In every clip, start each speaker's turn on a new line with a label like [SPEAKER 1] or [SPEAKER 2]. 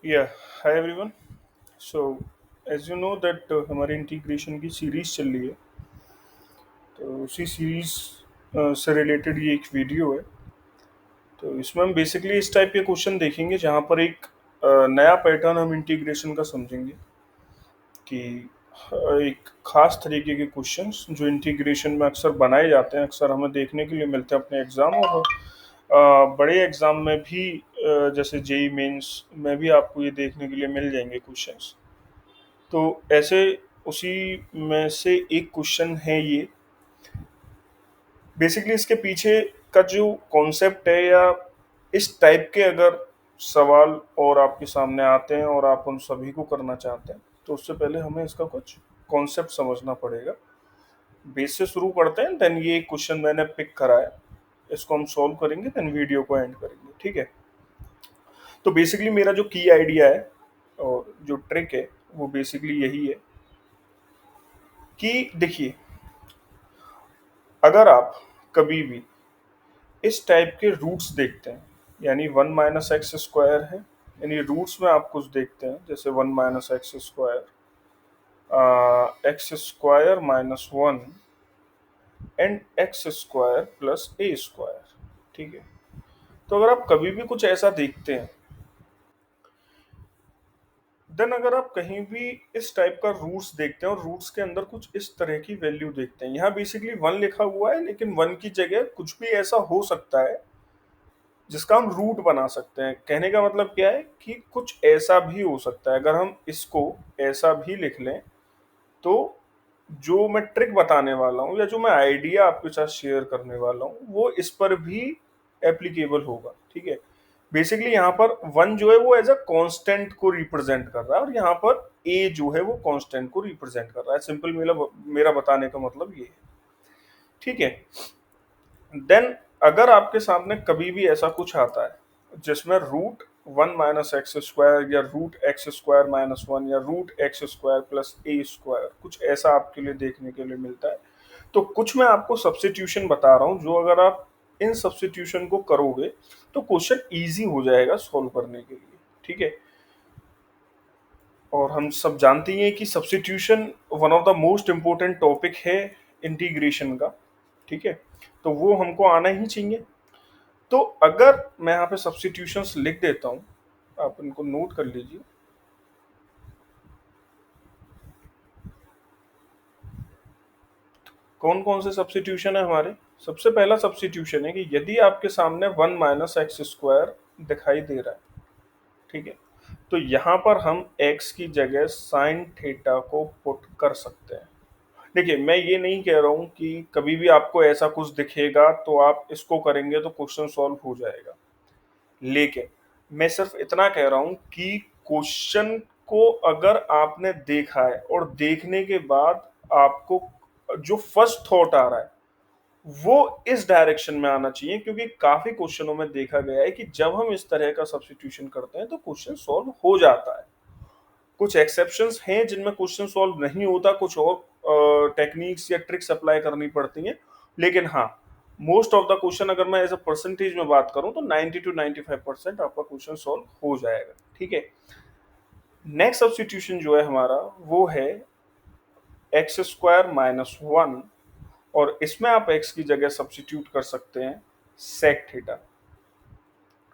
[SPEAKER 1] Yeah, hi everyone. So, as you know that हमारी integration की series चल रही है, तो उसी सीरीज से रिलेटेड ये एक वीडियो है। तो इसमें हम बेसिकली इस टाइप के क्वेश्चन देखेंगे जहाँ पर एक नया पैटर्न हम इंटीग्रेशन का समझेंगे कि एक खास तरीके के क्वेश्चंस जो इंटीग्रेशन में अक्सर बनाए जाते हैं, अक्सर हमें देखने के लिए मिलते हैं अपने एग्जाम और बड़े एग्जाम में भी जैसे जेई मेंस में भी आपको ये देखने के लिए मिल जाएंगे क्वेश्चंस। तो ऐसे उसी में से एक क्वेश्चन है ये। बेसिकली इसके पीछे का जो कॉन्सेप्ट है या इस टाइप के अगर सवाल और आपके सामने आते हैं और आप उन सभी को करना चाहते हैं तो उससे पहले हमें इसका कुछ कॉन्सेप्ट समझना पड़ेगा। बेस से शुरू करते हैं, देन ये क्वेश्चन मैंने पिक करा है, इसको हम सॉल्व करेंगे, देन वीडियो को एंड करेंगे, ठीक है। तो बेसिकली मेरा जो की आइडिया है और जो ट्रिक है वो बेसिकली यही है कि देखिए, अगर आप कभी भी इस टाइप के रूट्स देखते हैं, यानी वन माइनस एक्स स्क्वायर है, यानी रूट्स में आप कुछ देखते हैं जैसे one minus x square, x square minus one and x square plus a square, ठीक है। तो अगर आप कभी भी कुछ ऐसा देखते हैं, देन अगर आप कहीं भी इस टाइप का रूट्स देखते हैं और रूट्स के अंदर कुछ इस तरह की वैल्यू देखते हैं, यहाँ बेसिकली वन लिखा हुआ है लेकिन वन की जगह कुछ भी ऐसा हो सकता है जिसका हम रूट बना सकते हैं। कहने का मतलब क्या है कि कुछ ऐसा भी हो सकता है। अगर हम इसको ऐसा भी लिख लें तो जो मैं ट्रिक बताने वाला हूँ या जो मैं आइडिया आपके साथ शेयर करने वाला हूँ वो इस पर भी एप्लीकेबल होगा, ठीक है। बेसिकली यहाँ पर वन जो है वो एज अ कांस्टेंट को रिप्रेजेंट कर रहा है और यहाँ पर ए जो है वो कांस्टेंट को रिप्रेजेंट कर रहा है। सिंपल मेरा मेरा बताने का मतलब ये है, ठीक है। देन अगर आपके सामने कभी भी ऐसा कुछ आता है जिसमें root one minus x square या root x square minus one या root x square plus a square, कुछ ऐसा आपके लिए देखने के लिए मिलता है, तो कुछ मैं आपको सब्स्टिट्यूशन बता रहा हूँ जो अगर आप इन सब्स्टिट्यूशन को करोगे तो क्वेश्चन इजी हो जाएगा सॉल्व करने के लिए, ठीक है। और हम सब जानते ही हैं कि substitution one of the most important topic है इंटीग्रेशन का, ठीक है। तो वो हमको आना ही चाहिए। तो अगर मैं यहाँ पे सब्स्टिट्यूशंस लिख देता हूँ, आप इनको नोट कर लीजिए। कौन कौन से सब्स्टिट्यूशन है हमारे। सबसे पहला सब्स्टिट्यूशन है कि यदि आपके सामने वन माइनस एक्स स्क्वायर दिखाई दे रहा है, ठीक है, तो यहाँ पर हम x की जगह साइन थीटा को पुट कर सकते हैं। देखिए, मैं ये नहीं कह रहा हूँ कि कभी भी आपको ऐसा कुछ दिखेगा तो आप इसको करेंगे तो क्वेश्चन सॉल्व हो जाएगा, लेकिन मैं सिर्फ इतना कह रहा हूं कि क्वेश्चन को अगर आपने देखा है और देखने के बाद आपको जो फर्स्ट थॉट आ रहा है वो इस डायरेक्शन में आना चाहिए, क्योंकि काफी क्वेश्चनों में देखा गया है कि जब हम इस तरह का सब्स्टिट्यूशन करते हैं तो क्वेश्चन सॉल्व हो जाता है। कुछ एक्सेप्शंस हैं जिनमें क्वेश्चन सॉल्व नहीं होता, कुछ और टेक्निक्स या ट्रिक्स अप्लाई करनी पड़ती हैं, लेकिन हाँ, मोस्ट ऑफ द क्वेश्चन अगर मैं एज अ परसेंटेज में बात करूं तो 90 टू 95% आपका क्वेश्चन सॉल्व हो जाएगा, ठीक है। नेक्स्ट सब्स्टिट्यूशन जो है हमारा वो है एक्स स्क्वायर माइनस वन, और इसमें आप एक्स की जगह सब्स्टिट्यूट कर सकते हैं सेक थीटा,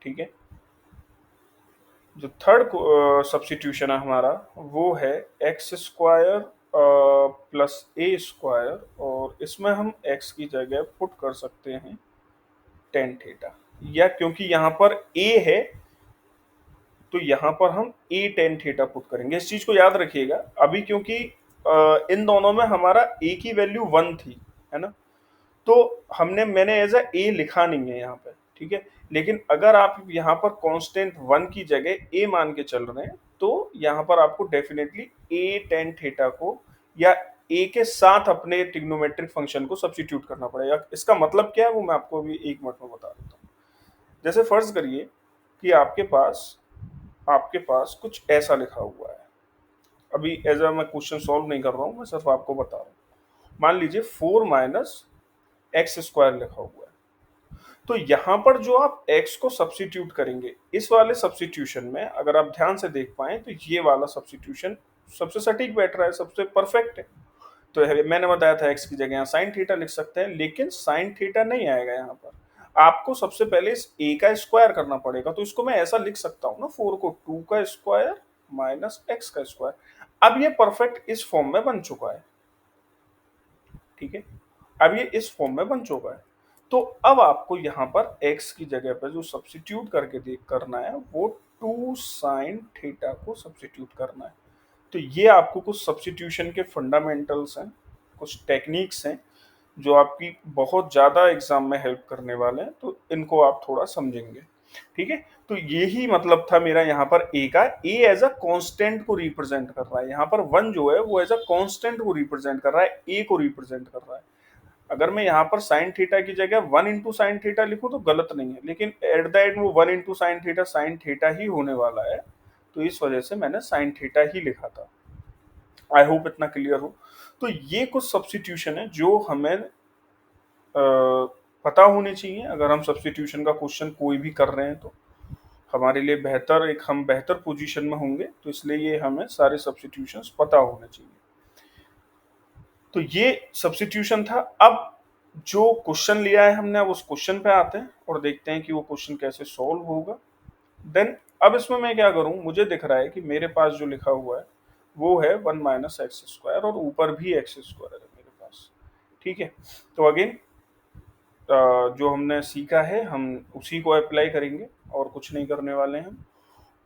[SPEAKER 1] ठीक है। जो थर्ड सब्स्टिट्यूशन है हमारा वो है x square plus a square, और इसमें हम एक्स की जगह पुट कर सकते हैं टेन थीटा, या क्योंकि यहाँ पर ए है तो यहाँ पर हम ए टेन थीटा पुट करेंगे। इस चीज को याद रखिएगा अभी, क्योंकि इन दोनों में हमारा ए की वैल्यू वन थी, है ना, तो मैंने एज अ ए लिखा नहीं है यहाँ पे, ठीक है। लेकिन अगर आप यहाँ पर कांस्टेंट वन की जगह ए मान के चल रहे हैं तो यहाँ पर आपको डेफिनेटली ए टेन थीटा को या ए के साथ अपने ट्रिग्नोमेट्रिक फंक्शन को सब्स्टिट्यूट करना पड़ेगा। इसका मतलब क्या है वो मैं आपको अभी एक मिनट में बता देता हूँ। जैसे फर्ज करिए कि आपके पास कुछ ऐसा लिखा हुआ है। अभी एज अ मैं क्वेश्चन सॉल्व नहीं कर रहा हूँ, मैं सिर्फ आपको बता रहा हूँ। मान लीजिए फोर माइनस एक्स स्क्वायर लिखा हुआ है। तो यहाँ पर जो आप x को सब्स्टिट्यूट करेंगे, इस वाले सब्स्टिट्यूशन में अगर आप ध्यान से देख पाएँ तो ये वाला सब्स्टिट्यूशन सबसे सटीक बैठ रहा है, सबसे परफेक्ट है। तो मैंने बताया था x की जगह यहाँ साइन थीटा लिख सकते हैं, लेकिन साइन थीटा नहीं आएगा यहाँ पर। आपको सबसे पहले इस a का स्क्वायर करना पड़ेगा, तो इसको मैं ऐसा लिख सकता हूँ ना, 4 को 2 का स्क्वायर माइनस x का स्क्वायर। अब ये परफेक्ट इस फॉर्म में बन चुका है, ठीक है। अब ये इस फॉर्म में बन चुका है। तो अब आपको यहाँ पर x की जगह पर जो सब्स्टिट्यूट करके देख करना है वो 2 साइन थीटा को सब्स्टिट्यूट करना है। तो ये आपको कुछ सब्स्टिट्यूशन के फंडामेंटल्स हैं, कुछ टेक्निक्स हैं जो आपकी बहुत ज़्यादा एग्जाम में हेल्प करने वाले हैं, तो इनको आप थोड़ा समझेंगे, ठीक है। तो यही मतलब था मेरा यहाँ पर ए का। ए एज अ कांस्टेंट को रिप्रेजेंट कर रहा है, यहाँ पर वन जो है वो एज अ कांस्टेंट को रिप्रेजेंट कर रहा है, ए को रिप्रेजेंट कर रहा है। अगर मैं यहाँ पर साइन थीटा की जगह 1 इंटू साइन थीटा लिखूं तो गलत नहीं है, लेकिन एट द एंड वो 1 इंटू साइन थीटा ही होने वाला है, तो इस वजह से मैंने साइन थीटा ही लिखा था। आई होप इतना क्लियर हो। तो ये कुछ सब्स्टिट्यूशन है जो हमें पता होने चाहिए अगर हम सब्स्टिट्यूशन का क्वेश्चन कोई भी कर रहे हैं, तो हमारे लिए बेहतर, एक हम बेहतर पोजीशन में होंगे, तो इसलिए ये हमें सारे सब्स्टिट्यूशंस पता होने चाहिए। तो ये सब्स्टिट्यूशन था। अब जो क्वेश्चन लिया है हमने, अब उस क्वेश्चन पे आते हैं और देखते हैं कि वो क्वेश्चन कैसे सॉल्व होगा। देन अब इसमें मैं क्या करूं, मुझे दिख रहा है कि मेरे पास जो लिखा हुआ है वो है 1 माइनस एक्स स्क्वायर, और ऊपर भी एक्स स्क्वायर है मेरे पास, ठीक है। तो अगेन जो हमने सीखा है हम उसी को अप्लाई करेंगे और कुछ नहीं करने वाले हैं हम,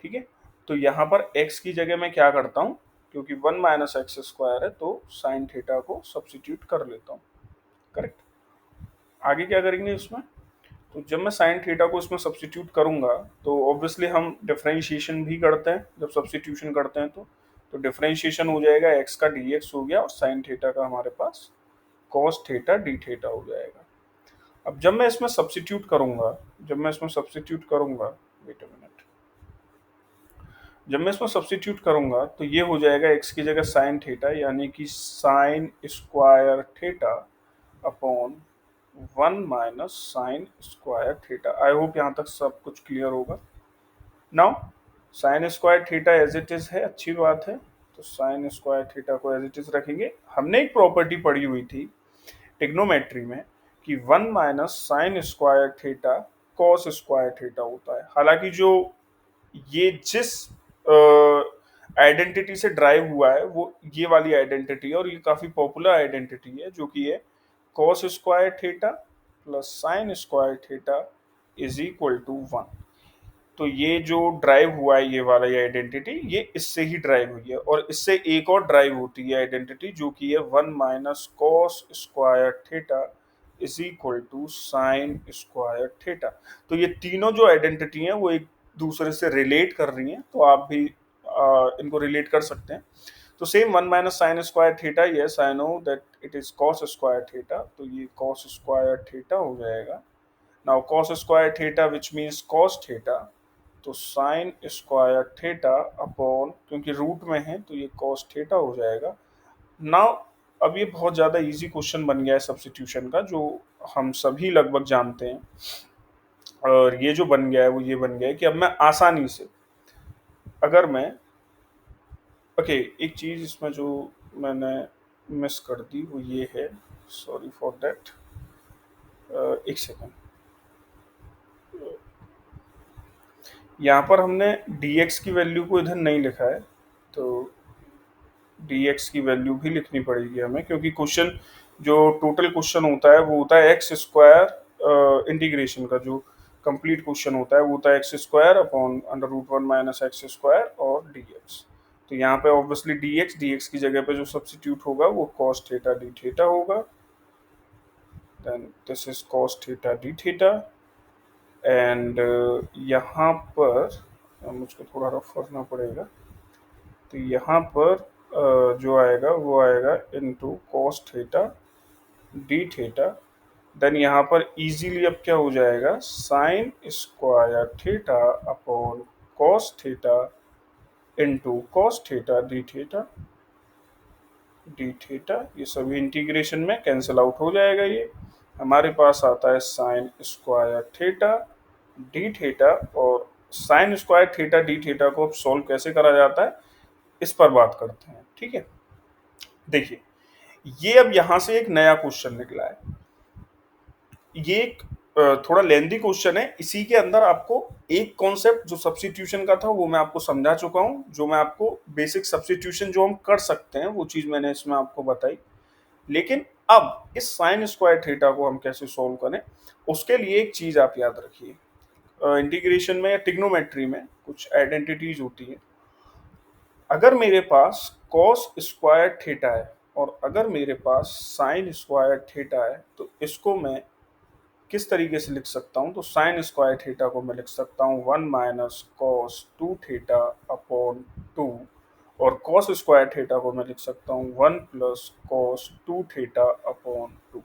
[SPEAKER 1] ठीक है। तो यहाँ पर x की जगह मैं क्या करता हूँ, क्योंकि 1 माइनस एक्स स्क्वायर है तो साइन थीटा को सब्स्टिट्यूट कर लेता हूँ, करेक्ट। आगे क्या करेंगे इसमें, तो जब मैं साइन थीटा को इसमें सब्स्टिट्यूट करूंगा तो ऑब्वियसली हम डिफरेंशिएशन भी करते हैं जब सब्स्टिट्यूशन करते हैं, तो डिफरेंशिएशन हो जाएगा, x का dx हो गया और साइन थीटा का हमारे पास cos थीटा d थीटा हो जाएगा। अब जब मैं इसमें सब्स्टिट्यूट करूंगा, वेट अ मिनट, जब मैं इसमें सब्स्टिट्यूट करूंगा तो ये हो जाएगा x की जगह साइन थीटा, यानी कि sine square theta upon 1 minus sine square theta. I hope यहाँ तक सब कुछ क्लियर होगा। Now sine square theta as it is है, अच्छी बात है, तो साइन स्क्वायर थीटा को एज इट इज रखेंगे। हमने एक प्रॉपर्टी पढ़ी हुई थी टिग्नोमेट्री में कि 1 minus sine square theta cos square theta होता है। हालांकि जो ये जिस आइडेंटिटी से ड्राइव हुआ है वो ये वाली आइडेंटिटी है, और ये काफी पॉपुलर आइडेंटिटी है, जो कि है cos square theta plus sine square theta is equal to 1। तो ये जो ड्राइव हुआ है ये वाला ये आइडेंटिटी, ये इससे ही ड्राइव हुई है, और इससे एक और ड्राइव होती है आइडेंटिटी जो कि है 1 minus cos square theta is equal to sine square theta. तो ये तीनों जो आइडेंटिटी हैं वो एक दूसरे से रिलेट कर रही हैं, तो आप भी इनको रिलेट कर सकते हैं। तो same 1 minus sine square theta, yes I know that it is cos square theta, तो ये कॉस स्क्वायर थीटा हो जाएगा। Now cos square theta which means cos theta, तो साइन स्क्वायर थीटा अपॉन, क्योंकि रूट में है तो ये कॉस थीटा हो जाएगा। नाउ अब ये बहुत ज़्यादा इजी क्वेश्चन बन गया है सब्स्टिट्यूशन का, जो हम सभी लगभग जानते हैं, और ये जो बन गया है वो ये बन गया है कि अब मैं आसानी से, अगर मैं, ओके, एक चीज़ इसमें जो मैंने मिस कर दी वो ये है, सॉरी फॉर दैट, एक सेकेंड। यहाँ पर हमने dx की वैल्यू को इधर नहीं लिखा है, तो dx की वैल्यू भी लिखनी पड़ेगी हमें, क्योंकि क्वेश्चन जो टोटल क्वेश्चन होता है वो होता है एक्स स्क्वायर, इंटीग्रेशन का जो कंप्लीट क्वेश्चन होता है वो होता है x square upon under root 1 minus x square और dx। तो यहाँ पे ऑब्वियसली dx की जगह पे जो सब्स्टिट्यूट होगा वो cos थीटा d थीटा होगा, then this is cos theta d theta, and यहाँ पर मुझको थोड़ा रफ करना पड़ेगा, तो यहाँ पर जो आएगा वो आएगा into cos theta d theta, then यहाँ पर इजीली अब क्या हो जाएगा, sine square theta upon cos theta into cos theta d theta, ये सभी इंटीग्रेशन में कैंसिल आउट हो जाएगा ये, हमारे पास आता है sine square theta d theta. और sine square theta d theta को अब सॉल्व कैसे करा जाता है इस पर बात करते हैं। ठीक है, देखिए ये अब यहां से एक नया क्वेश्चन निकला है। ये एक थोड़ा लेंदी क्वेश्चन है। इसी के अंदर आपको एक कॉन्सेप्ट जो सब्स्टिट्यूशन का था वो मैं आपको समझा चुका हूं। जो मैं आपको बेसिक सब्स्टिट्यूशन जो हम कर सकते हैं वो चीज मैंने इसमें आपको बताई। लेकिन अब इस साइन स्क्वायर थीटा को हम कैसे सोल्व करें उसके लिए एक चीज आप याद रखिए। इंटीग्रेशन में या ट्रिग्नोमेट्री में कुछ आइडेंटिटीज होती है। अगर मेरे पास कॉस स्क्वायर थीटा है और अगर मेरे पास साइन स्क्वायर थीटा है तो इसको मैं किस तरीके से लिख सकता हूँ। तो साइन स्क्वायर थीटा को मैं लिख सकता हूँ 1 - cos 2 थीटा अपॉन 2। और कॉस स्क्वायर थीटा को मैं लिख सकता हूँ 1 + cos 2 थीटा अपॉन 2।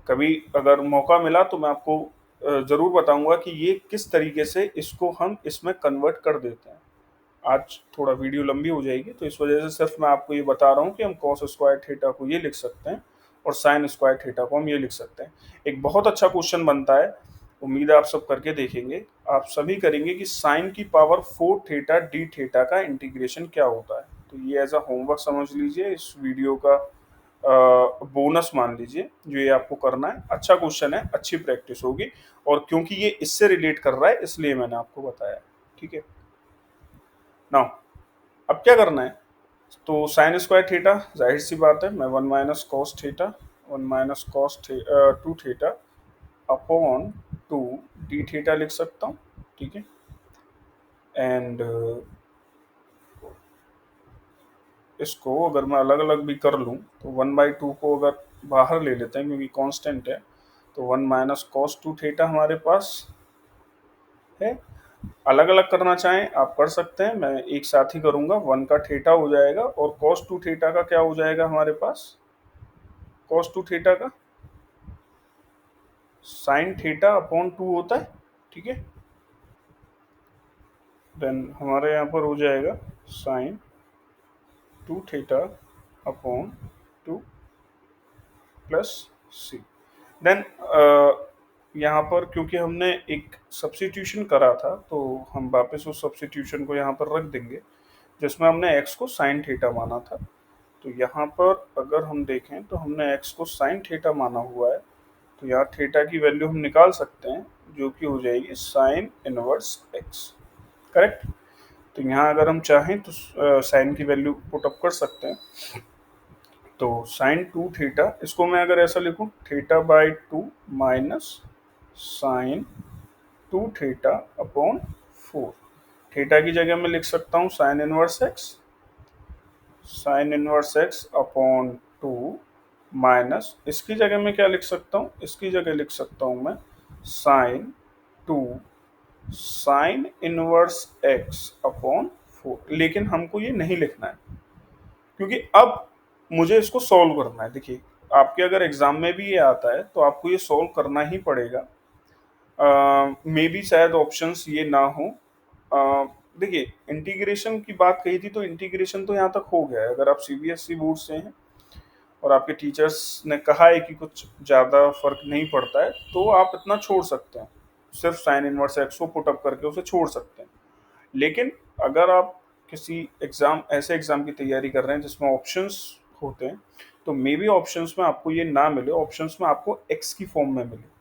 [SPEAKER 1] कभी अगर मौका मिला तो मैं आपको जरूर बताऊंगा कि ये किस तरीके से इसको हम इसमें कन्वर्ट कर देते हैं। आज थोड़ा वीडियो लंबी हो जाएगी तो इस वजह से सिर्फ मैं आपको ये बता रहा हूँ कि हम कॉस स्क्वायर थीटा को ये लिख सकते हैं और साइन स्क्वायर थीटा को हम ये लिख सकते हैं। एक बहुत अच्छा क्वेश्चन बनता है, उम्मीद है आप सब करके देखेंगे। आप सभी करेंगे कि साइन की पावर 4 थीटा डी थीटा का इंटीग्रेशन क्या होता है। तो ये एज अ होमवर्क समझ लीजिए, इस वीडियो का बोनस मान लीजिए जो ये आपको करना है। अच्छा क्वेश्चन है, अच्छी प्रैक्टिस होगी। और क्योंकि ये इससे रिलेट कर रहा है इसलिए मैंने आपको बताया। ठीक है, नाउ अब क्या करना है। तो साइन स्क्वायर थीटा जाहिर सी बात है, मैं 1 - cos 2 theta upon 2 D theta लिख सकता हूँ। ठीक है, एंड इसको अगर मैं अलग अलग भी कर लूँ तो 1/2 को अगर बाहर ले लेते हैं क्योंकि कांस्टेंट है, तो 1 - cos 2 थीटा हमारे पास है। अलग अलग करना चाहें आप कर सकते हैं, मैं एक साथ ही करूंगा। 1 का थीटा हो जाएगा और cos 2 थीटा का क्या हो जाएगा हमारे पास, cos 2 थीटा का साइन थीटा अपॉन 2 होता है। ठीक है, देन हमारे यहाँ पर हो जाएगा साइन 2 थीटा अपॉन 2 प्लस सी। देन यहाँ पर क्योंकि हमने एक सब्स्टिट्यूशन करा था तो हम वापस उस सब्स्टिट्यूशन को यहाँ पर रख देंगे जिसमें हमने x को साइन थीटा माना था। तो यहाँ पर अगर हम देखें तो हमने x को साइन थीटा माना हुआ है, तो यहाँ थीटा की वैल्यू हम निकाल सकते हैं जो कि हो जाएगी साइन इनवर्स x। करेक्ट। तो यहाँ अगर हम चाहें तो साइन की वैल्यू पुट अप कर सकते हैं। तो साइन 2 थीटा, इसको मैं अगर ऐसा लिखूं θ/2 minus sine 2 theta upon 4। Theta की जगह मैं लिख सकता हूँ sine inverse x upon 2 minus इसकी जगह में क्या लिख सकता हूँ, इसकी जगह लिख सकता हूँ मैं sine 2 sine inverse x upon 4। लेकिन हमको ये नहीं लिखना है क्योंकि अब मुझे इसको सॉल्व करना है। देखिए आपके अगर एग्जाम में भी ये आता है तो आपको ये सॉल्व करना ही पड़ेगा। मे बी शायद ऑप्शंस ये ना हो। देखिए इंटीग्रेशन की बात कही थी तो इंटीग्रेशन तो यहाँ तक हो गया है। अगर आप सीबीएसई बोर्ड से हैं और आपके टीचर्स ने कहा है कि कुछ ज़्यादा फर्क नहीं पड़ता है तो आप इतना छोड़ सकते हैं, सिर्फ साइन इनवर्स एक्स को पुट अप करके उसे छोड़ सकते हैं। लेकिन अगर आप किसी एग्जाम ऐसे एग्जाम की तैयारी कर रहे हैं जिसमें ऑप्शंस होते हैं तो मे बी ऑप्शंस में आपको ये ना मिले, ऑप्शंस में आपको एक्स की फॉर्म में मिले।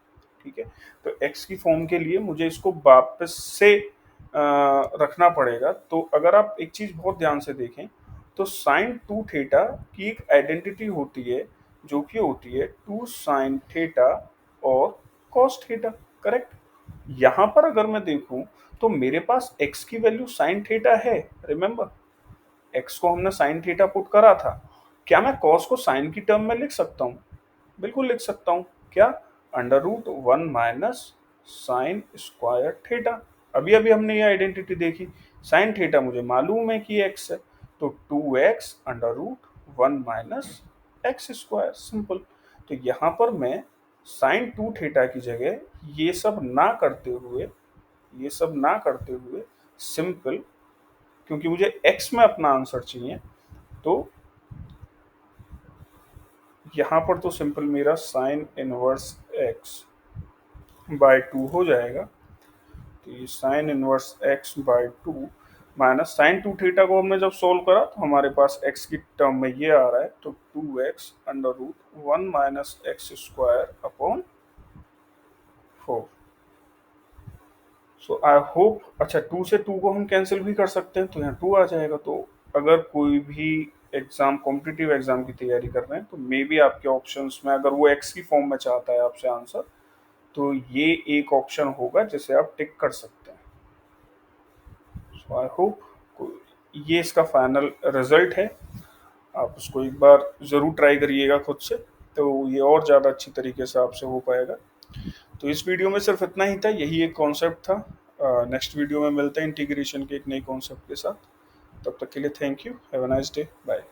[SPEAKER 1] ठीक है, तो एक्स की फॉर्म के लिए मुझे इसको वापस से रखना पड़ेगा। तो अगर आप एक चीज बहुत ध्यान से देखें तो साइन 2 थीटा की एक आइडेंटिटी होती है जो कि होती है 2 साइन थीटा और कॉस थीटा। करेक्ट। यहाँ पर अगर मैं देखूं तो मेरे पास x की वैल्यू साइन थीटा है। रिमेंबर x को हमने साइन थीटा पुट करा था। क्या मैं cos को साइन की टर्म में लिख सकता हूँ? बिल्कुल लिख सकता हूँ। क्या? √1 माइनस साइन स्क्वायर थीटा। अभी अभी हमने ये आइडेंटिटी देखी, साइन थीटा मुझे मालूम है कि x है, तो 2x √1 minus x square. Simple. तो यहाँ पर मैं साइन 2 थीटा की जगह ये सब ना करते हुए सिंपल, क्योंकि मुझे x में अपना आंसर चाहिए, तो यहाँ पर तो सिंपल मेरा sign inverse x by two हो जाएगा। तो ये sign inverse x by two minus sign to theta को हमने जब सोल्व करा तो हमारे पास एक्स की टर्म में ये आ रहा है, तो two x under root one minus x square upon four. So I hope, अच्छा टू से टू को हम कैंसिल भी कर सकते हैं तो यहाँ टू आ जाएगा। तो अगर कोई भी एग्जाम कॉम्पिटिटिव एग्जाम की तैयारी कर रहे हैं तो मे बी आपके ऑप्शंस में अगर वो एक्स की फॉर्म में चाहता है आपसे आंसर, तो ये एक ऑप्शन होगा जिसे आप टिक कर सकते हैं। सो आई होप ये इसका फाइनल रिजल्ट है, आप उसको एक बार ज़रूर ट्राई करिएगा खुद से, तो ये और ज़्यादा अच्छी तरीके से आपसे हो पाएगा। तो इस वीडियो में सिर्फ इतना ही था, यही एक कॉन्सेप्ट था। नेक्स्ट वीडियो में मिलते हैं इंटीग्रेशन के एक नए कॉन्सेप्ट के साथ। तब तक के लिए thank you, have a nice day, bye.